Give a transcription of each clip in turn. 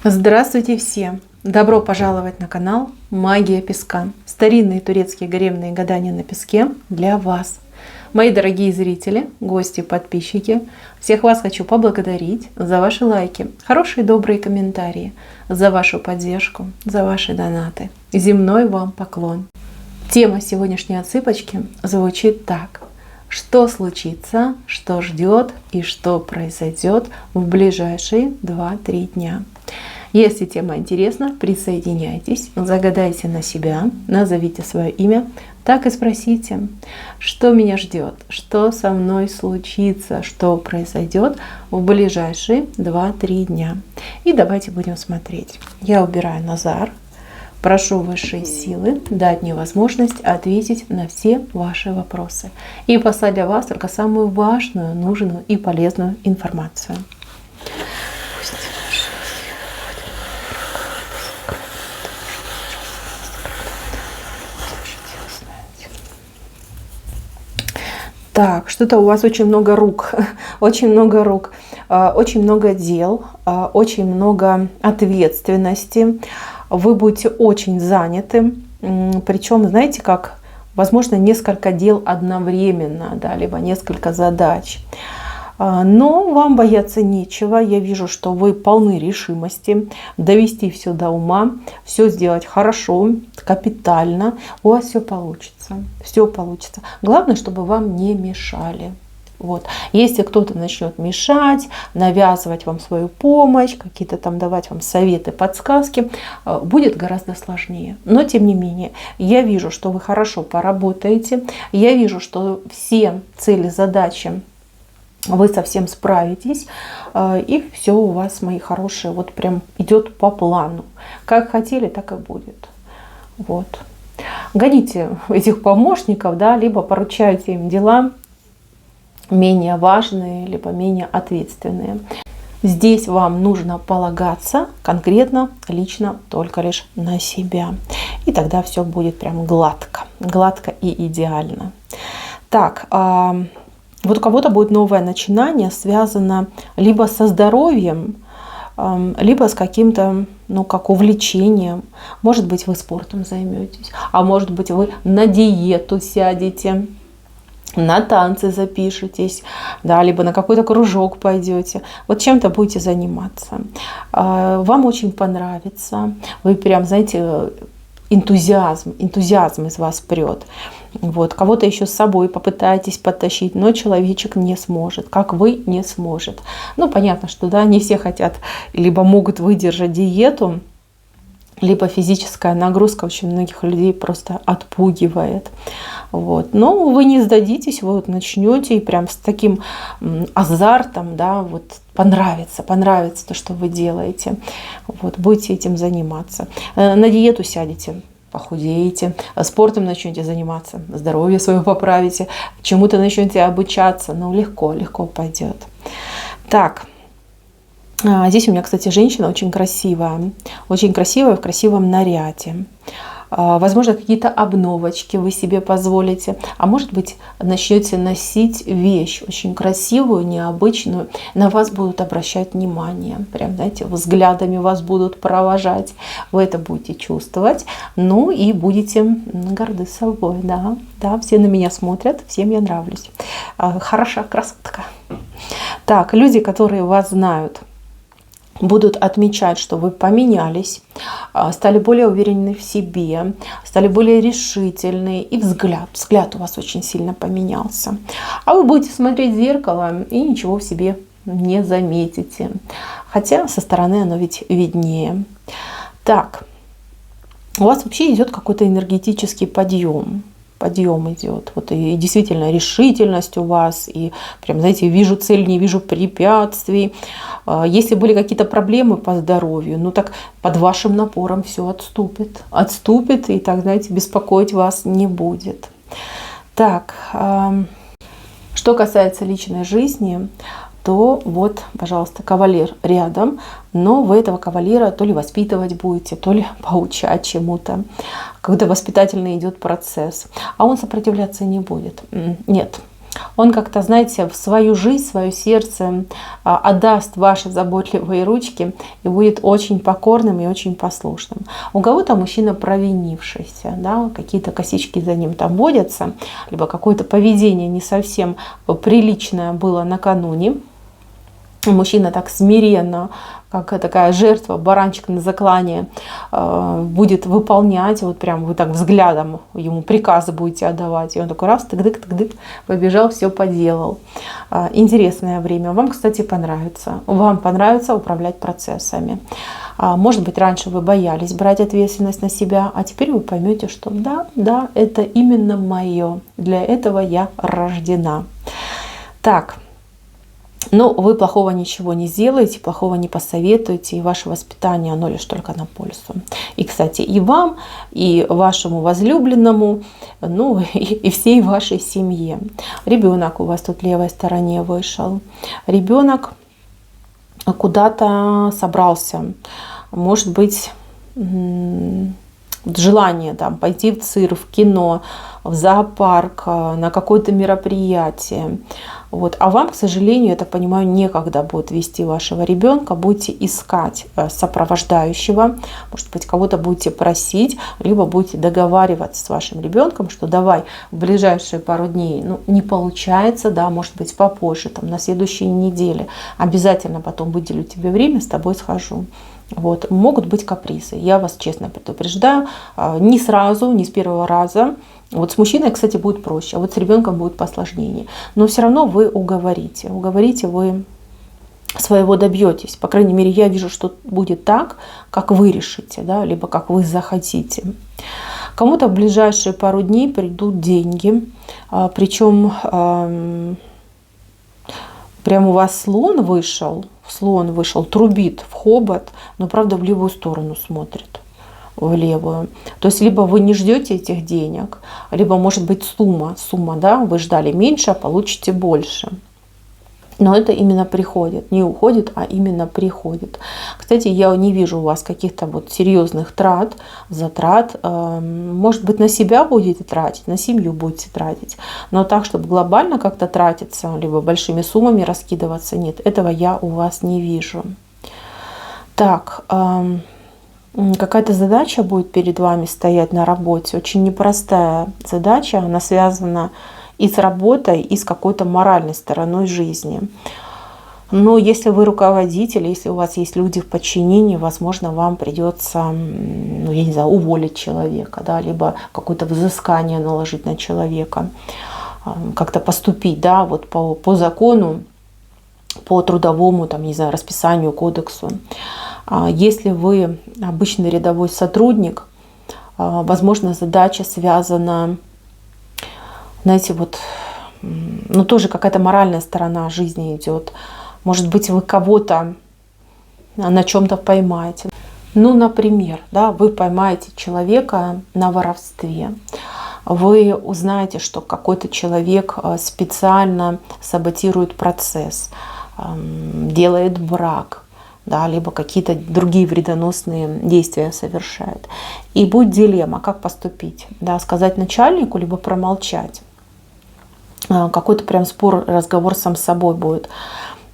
Здравствуйте все! Добро пожаловать на канал Магия Песка. Старинные турецкие гаремные гадания на песке для вас. Мои дорогие зрители, гости, подписчики, всех вас хочу поблагодарить за ваши лайки, хорошие добрые комментарии, за вашу поддержку, за ваши донаты. Земной вам поклон. Тема сегодняшней отсыпочки звучит так. Что случится, что ждет и что произойдет в ближайшие 2-3 дня. Если тема интересна, присоединяйтесь, загадайте на себя, назовите свое имя, так и спросите, что меня ждет, что со мной случится, что произойдет в ближайшие 2-3 дня. И давайте будем смотреть. Я убираю Назар. Прошу высшие силы дать мне возможность ответить на все ваши вопросы и послать для вас только самую важную, нужную и полезную информацию. Так, что-то у вас очень много рук, очень много дел, очень много ответственности. Вы будете очень заняты, причем, знаете, как, возможно, несколько дел одновременно, да, либо несколько задач. Но вам бояться нечего. Я вижу, что вы полны решимости довести все до ума, все сделать хорошо, капитально. У вас все получится. Все получится. Главное, чтобы вам не мешали. Вот. Если кто-то начнет мешать, навязывать вам свою помощь, какие-то там давать вам советы, подсказки, будет гораздо сложнее. Но тем не менее, я вижу, что вы хорошо поработаете. Я вижу, что все цели, задачи вы совсем справитесь, и все у вас, мои хорошие, вот прям идет по плану. Как хотели, так и будет. Вот. Гоните этих помощников, да, либо поручайте им дела менее важные, либо менее ответственные. Здесь вам нужно полагаться конкретно, лично, только лишь на себя. И тогда все будет прям гладко, гладко и идеально. Так, вот у кого-то будет новое начинание, связано либо со здоровьем, либо с каким-то, ну, как увлечением. Может быть, вы спортом займетесь, а может быть, вы на диету сядете, на танцы запишитесь, да, либо на какой-то кружок пойдете. Вот чем-то будете заниматься. Вам очень понравится. Вы прям, знаете, энтузиазм из вас прет. Вот. Кого-то еще с собой попытаетесь подтащить, но человечек не сможет, как вы не сможет. Ну, понятно, что да, не все хотят, либо могут выдержать диету, либо физическая нагрузка очень многих людей просто отпугивает. Вот. Но вы не сдадитесь, вы вот начнете и прям с таким азартом, да, вот понравится то, что вы делаете. Вот, будете этим заниматься. На диету сядете, похудеете, спортом начнете заниматься, здоровье свое поправите, чему-то начнете обучаться, но легко пойдет. Так. Здесь у меня, кстати, женщина очень красивая в красивом наряде. Возможно, какие-то обновочки вы себе позволите, а может быть, начнете носить вещь очень красивую, необычную, на вас будут обращать внимание, прям, знаете, взглядами вас будут провожать, вы это будете чувствовать, ну и будете горды собой, да, все на меня смотрят, всем я нравлюсь, хороша красотка. Так, люди, которые вас знают, будут отмечать, что вы поменялись, стали более уверены в себе, стали более решительны, и взгляд у вас очень сильно поменялся. А вы будете смотреть в зеркало и ничего в себе не заметите. Хотя со стороны оно ведь виднее. Так, у вас вообще идет какой-то энергетический подъем идет. Вот и действительно решительность у вас, и прям, знаете, вижу цель, не вижу препятствий. Если были какие-то проблемы по здоровью, ну так под вашим напором все отступит, и так, знаете, беспокоить вас не будет. Так, что касается личной жизни, то вот, пожалуйста, кавалер рядом, но вы этого кавалера то ли воспитывать будете, то ли поучать чему-то. Когда воспитательный идет процесс, а он сопротивляться не будет. Нет. Он как-то, знаете, в свою жизнь, свое сердце отдаст ваши заботливые ручки и будет очень покорным и очень послушным. У кого-то мужчина провинившийся, да, какие-то косички за ним там водятся, либо какое-то поведение не совсем приличное было накануне. Мужчина так смиренно, как такая жертва, баранчик на заклане, будет выполнять, вот прям вы так взглядом ему приказы будете отдавать. И он такой раз, тык-дык, побежал, все поделал. Интересное время. Вам, кстати, понравится. Вам понравится управлять процессами. Может быть, раньше вы боялись брать ответственность на себя, а теперь вы поймете, что да, это именно мое. Для этого я рождена. Так. Но вы плохого ничего не сделаете, плохого не посоветуете, и ваше воспитание, оно лишь только на пользу. И, кстати, и вам, и вашему возлюбленному, ну и всей вашей семье. Ребенок у вас тут в левой стороне вышел. Ребенок куда-то собрался. Может быть, желание там пойти в цирк, в кино, в зоопарк, на какое-то мероприятие. Вот. А вам, к сожалению, я так понимаю, некогда будет вести вашего ребенка. Будете искать сопровождающего, может быть, кого-то будете просить, либо будете договариваться с вашим ребенком, что давай в ближайшие пару дней, ну, не получается, да, может быть, попозже, там, на следующей неделе. Обязательно потом выделю тебе время, с тобой схожу. Вот. Могут быть капризы. Я вас честно предупреждаю. Не сразу, не с первого раза. Вот с мужчиной, кстати, будет проще, а вот с ребенком будет посложнее. Но все равно вы уговорите. Уговорите, вы своего добьетесь. По крайней мере, я вижу, что будет так, как вы решите, да, либо как вы захотите. Кому-то в ближайшие пару дней придут деньги. Причем прямо у вас слон вышел, трубит в хобот, но, правда, в левую сторону смотрит. В левую. То есть либо вы не ждете этих денег, либо может быть сумма, да, вы ждали меньше, а получите больше. Но это именно приходит, не уходит, а именно приходит. Кстати, я не вижу у вас каких-то вот серьезных затрат. Может быть, на себя будете тратить, на семью будете тратить. Но так, чтобы глобально как-то тратиться, либо большими суммами раскидываться, нет, этого я у вас не вижу. Так, какая-то задача будет перед вами стоять на работе. Очень непростая задача, она связана и с работой, и с какой-то моральной стороной жизни. Но если вы руководитель, если у вас есть люди в подчинении, возможно, вам придется, ну, я не знаю, уволить человека, да, либо какое-то взыскание наложить на человека, как-то поступить, да, вот по закону, по трудовому, там, не знаю, расписанию, кодексу. Если вы обычный рядовой сотрудник, возможно, задача связана, знаете, вот, ну, тоже какая-то моральная сторона жизни идет. Может быть, вы кого-то на чем-то поймаете. Ну, например, да, вы поймаете человека на воровстве. Вы узнаете, что какой-то человек специально саботирует процесс, делает брак, да, либо какие-то другие вредоносные действия совершает. И будет дилемма, как поступить. Да, сказать начальнику, либо промолчать. Какой-то прям спор, разговор сам с собой будет.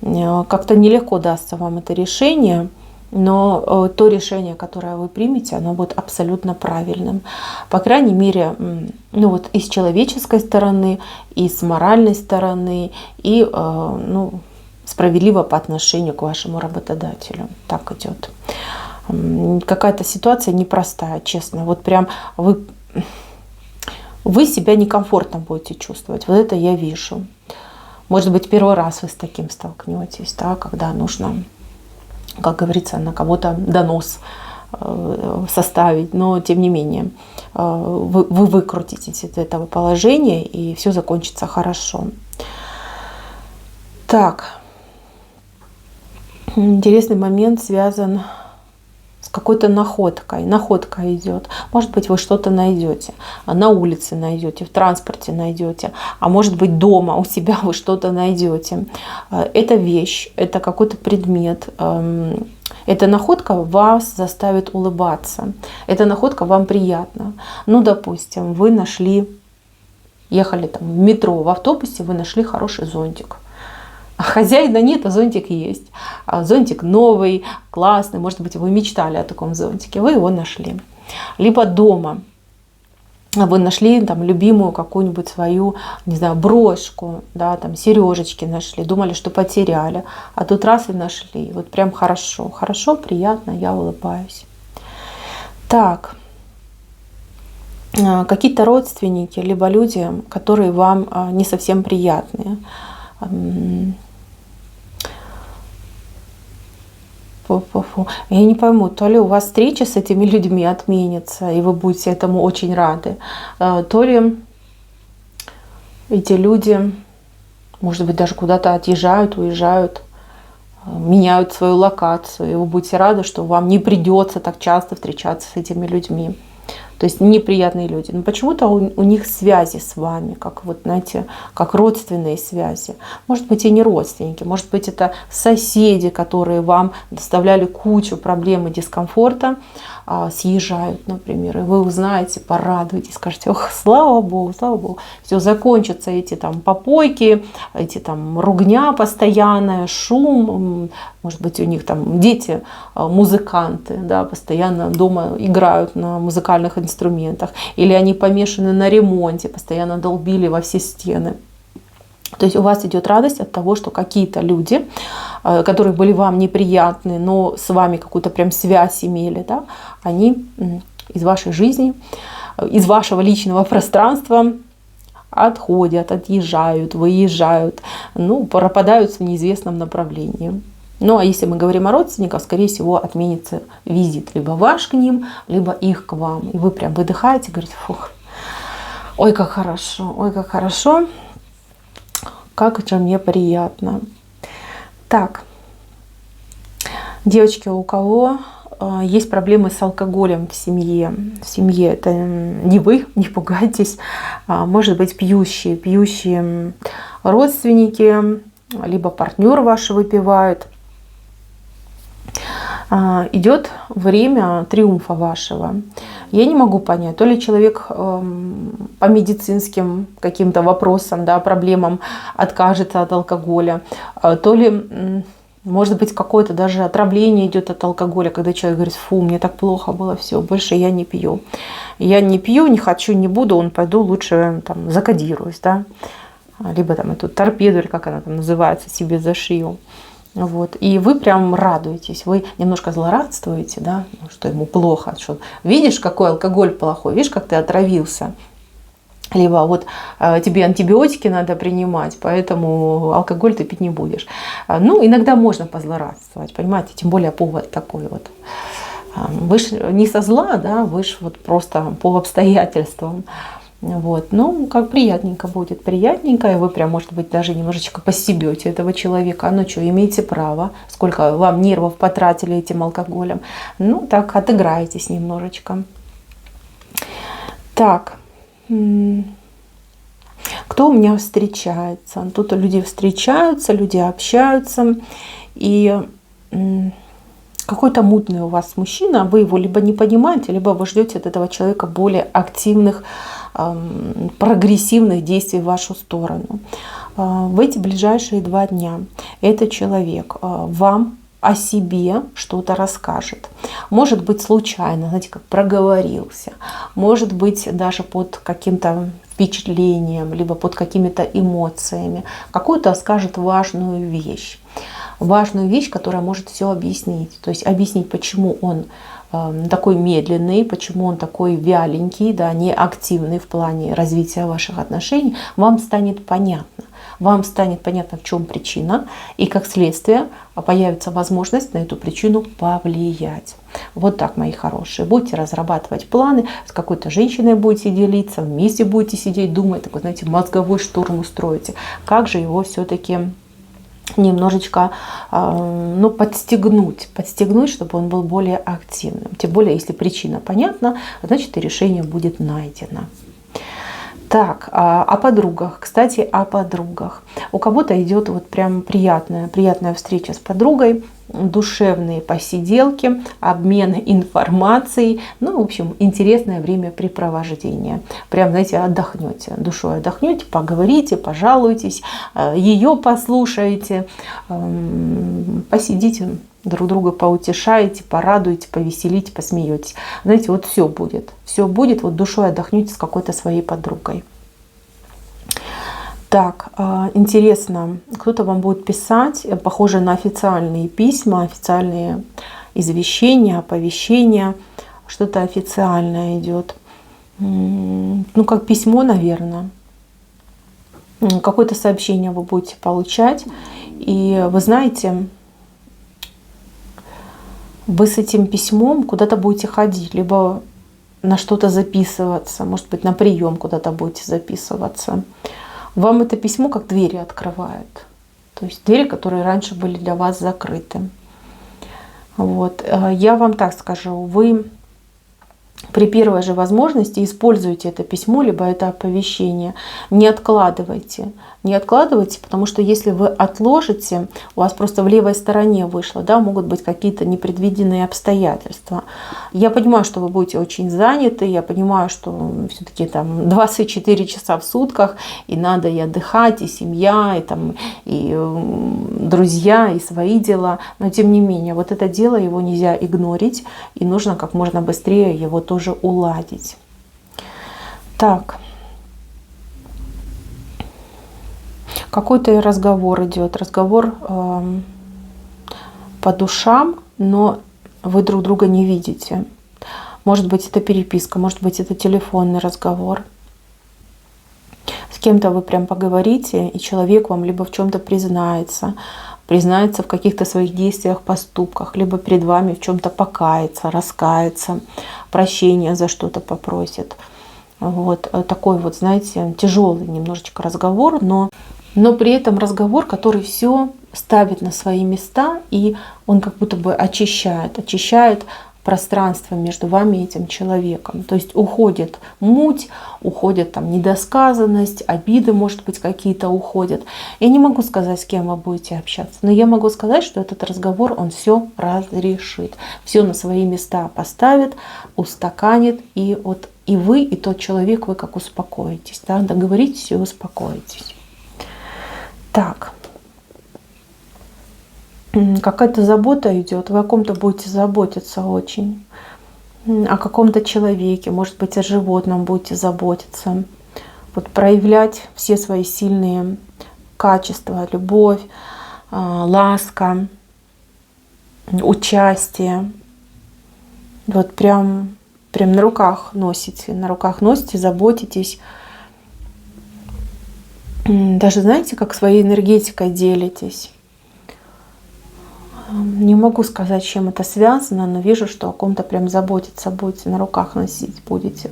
Как-то нелегко дастся вам это решение, но то решение, которое вы примете, оно будет абсолютно правильным. По крайней мере, ну вот и с человеческой стороны, и с моральной стороны, и ну, справедливо по отношению к вашему работодателю. Так идет. Какая-то ситуация непростая, честно. Вот прям вы себя некомфортно будете чувствовать. Вот это я вижу. Может быть, первый раз вы с таким столкнетесь, да, когда нужно, как говорится, на кого-то донос составить. Но, тем не менее, вы выкрутитесь из этого положения, и все закончится хорошо. Так. Интересный момент связан с какой-то находкой. Находка идет. Может быть, вы что-то найдете. На улице найдете, в транспорте найдете. А может быть, дома у себя вы что-то найдете. Это вещь, это какой-то предмет. Эта находка вас заставит улыбаться. Эта находка вам приятна. Ну, допустим, вы нашли Ехали там в метро, в автобусе, вы нашли хороший зонтик. А хозяина нет, а зонтик есть. А зонтик новый, классный. Может быть, вы мечтали о таком зонтике, вы его нашли. Либо дома вы нашли там любимую какую-нибудь свою, не знаю, брошку, да, там сережечки нашли, думали, что потеряли, а тут раз и нашли. Вот прям хорошо, хорошо, приятно, я улыбаюсь. Так, какие-то родственники, либо люди, которые вам не совсем приятные. Я не пойму, то ли у вас встреча с этими людьми отменится, и вы будете этому очень рады, то ли эти люди, может быть, даже куда-то отъезжают, уезжают, меняют свою локацию, и вы будете рады, что вам не придется так часто встречаться с этими людьми. То есть неприятные люди. Но почему-то у них связи с вами, как вот, знаете, как родственные связи. Может быть, и не родственники, может быть, это соседи, которые вам доставляли кучу проблем и дискомфорта, съезжают, например, и вы узнаете, порадуетесь, скажете: ох, слава Богу, все, закончатся эти там попойки, эти там ругня постоянная, шум, может быть, у них там дети музыканты, да, постоянно дома играют на музыкальных инструментах, или они помешаны на ремонте, постоянно долбили во все стены. То есть у вас идет радость от того, что какие-то люди, которые были вам неприятны, но с вами какую-то прям связь имели, да, они из вашей жизни, из вашего личного пространства отходят, отъезжают, выезжают, ну, пропадают в неизвестном направлении. Ну, а если мы говорим о родственниках, скорее всего, отменится визит либо ваш к ним, либо их к вам. И вы прям выдыхаете, говорите: фух, ой, как хорошо, как же мне приятно. Так, девочки, у кого есть проблемы с алкоголем в семье это не вы, не пугайтесь, может быть, пьющие родственники, либо партнер ваш выпивает. Идет время триумфа вашего. Я не могу понять, то ли человек по медицинским каким-то вопросам, да, проблемам откажется от алкоголя, то ли, может быть, какое-то даже отравление идет от алкоголя, когда человек говорит: фу, мне так плохо было, все, больше я не пью. Я не пью, не хочу, не буду, пойду лучше там закодируюсь, да, либо там эту торпеду, или как она там называется, себе зашью. Вот. И вы прям радуетесь, вы немножко злорадствуете, да, что ему плохо, что видишь, какой алкоголь плохой, видишь, как ты отравился. Либо вот тебе антибиотики надо принимать, поэтому алкоголь ты пить не будешь. Ну, иногда можно позлорадствовать, понимаете, тем более повод такой вот. Вы ж не со зла, да, вы ж вот просто по обстоятельствам. Вот. Ну, как приятненько будет, приятненько, и вы прям, может быть, даже немножечко постебете этого человека. Ну что, имеете право, сколько вам нервов потратили этим алкоголем. Ну, так, отыграетесь немножечко. Так, кто у меня встречается? Тут люди встречаются, люди общаются, и какой-то мутный у вас мужчина, вы его либо не понимаете, либо вы ждете от этого человека более активных, прогрессивных действий в вашу сторону. В эти ближайшие 2 дня этот человек вам о себе что-то расскажет. Может быть, случайно, знаете, как проговорился. Может быть, даже под каким-то впечатлением, либо под какими-то эмоциями. Какую-то скажет важную вещь. Важную вещь, которая может все объяснить. То есть объяснить, почему он такой медленный, почему он такой вяленький, да, не активный в плане развития ваших отношений, вам станет понятно. Вам станет понятно, в чем причина, и как следствие появится возможность на эту причину повлиять. Вот так, мои хорошие. Будете разрабатывать планы, с какой-то женщиной будете делиться, вместе будете сидеть, думать, такой, знаете, мозговой штурм устроите. Как же его все-таки немножечко подстегнуть, чтобы он был более активным. Тем более, если причина понятна, значит и решение будет найдено. Так, о подругах. Кстати, о подругах. У кого-то идет вот прям приятная встреча с подругой. душевные посиделки, обмен информацией. Ну, в общем, интересное времяпрепровождение. Прям, знаете, отдохнете, душой отдохнете, поговорите, пожалуйтесь, ее послушаете, посидите, друг друга поутешаете, порадуете, повеселите, посмеетесь. Знаете, вот все будет. Все будет, вот душой отдохнете с какой-то своей подругой. Так, интересно, кто-то вам будет писать, похоже на официальные письма, официальные извещения, оповещения, что-то официальное идет. Ну, как письмо, наверное. Какое-то сообщение вы будете получать. И вы знаете, вы с этим письмом куда-то будете ходить, либо на что-то записываться, может быть, на прием куда-то будете записываться. Вам это письмо как двери открывает. То есть двери, которые раньше были для вас закрыты. Вот. Я вам так скажу, вы при первой же возможности используйте это письмо, либо это оповещение. Не откладывайте. Не откладывайте, потому что если вы отложите, у вас просто в левой стороне вышло, да, могут быть какие-то непредвиденные обстоятельства. Я понимаю, что вы будете очень заняты, я понимаю, что все-таки там 24 часа в сутках, и надо и отдыхать, и семья, и, там, и друзья, и свои дела. Но тем не менее, вот это дело, его нельзя игнорить, и нужно как можно быстрее его тоже уладить. Так. Какой-то разговор идет, разговор по душам, но вы друг друга не видите. Может быть, это переписка, может быть, это телефонный разговор. С кем-то вы прям поговорите, и человек вам либо в чем-то признается в каких-то своих действиях, поступках, либо перед вами в чем-то покается, раскается, прощения за что-то попросит. Вот такой вот, знаете, тяжелый немножечко разговор, но при этом разговор, который все ставит на свои места, и он как будто бы очищает пространство между вами и этим человеком. То есть уходит муть, уходит там недосказанность, обиды, может быть, какие-то уходят. Я не могу сказать, с кем вы будете общаться, но я могу сказать, что этот разговор, он все разрешит, все на свои места поставит, устаканит, и вот и вы, и тот человек, вы как успокоитесь, да, договоритесь и успокоитесь. Так. Какая-то забота идет, вы о ком-то будете заботиться очень, о каком-то человеке, может быть, о животном будете заботиться, вот проявлять все свои сильные качества, любовь, ласка, участие. Вот прям на руках носите, заботитесь. Даже, знаете, как своей энергетикой делитесь. Не могу сказать, с чем это связано, но вижу, что о ком-то прям заботиться будете, на руках носить будете.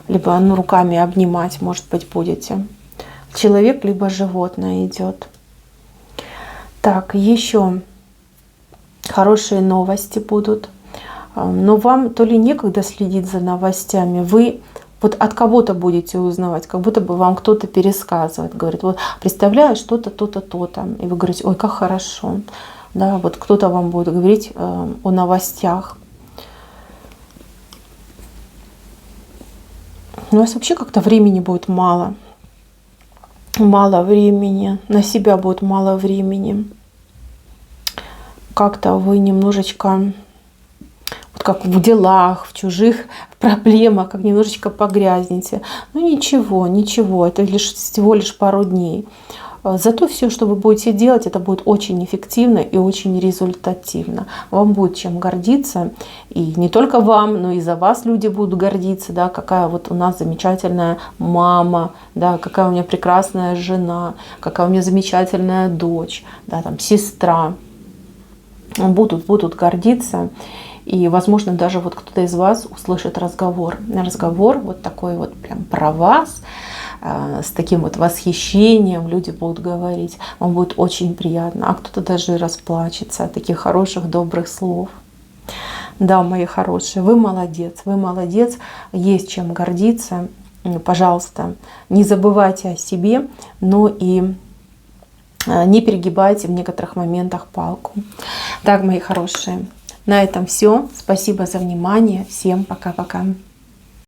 Либо руками обнимать, может быть, будете. Человек, либо животное идет. Так, еще хорошие новости будут. Но вам то ли некогда следить за новостями, вы вот от кого-то будете узнавать, как будто бы вам кто-то пересказывает. Говорит, вот представляешь, что-то, то-то, то-то. И вы говорите, ой, как хорошо. Да, вот кто-то вам будет говорить о новостях. У вас вообще как-то времени будет мало. Мало времени. На себя будет мало времени. Как-то вы немножечко, вот как в делах, в чужих проблемах, как немножечко погрязнете. Ну ничего, это всего лишь пару дней. Зато все, что вы будете делать, это будет очень эффективно и очень результативно. Вам будет чем гордиться. И не только вам, но и за вас люди будут гордиться. Да, какая вот у нас замечательная мама, да, какая у меня прекрасная жена, какая у меня замечательная дочь, да, там, сестра. Будут гордиться. И, возможно, даже вот кто-то из вас услышит разговор вот такой вот прям про вас, с таким вот восхищением люди будут говорить. Вам будет очень приятно. А кто-то даже расплачется от таких хороших, добрых слов. Да, мои хорошие, вы молодец, есть чем гордиться. Пожалуйста, не забывайте о себе, но и не перегибайте в некоторых моментах палку. Так, мои хорошие, на этом все. Спасибо за внимание. Всем пока-пока.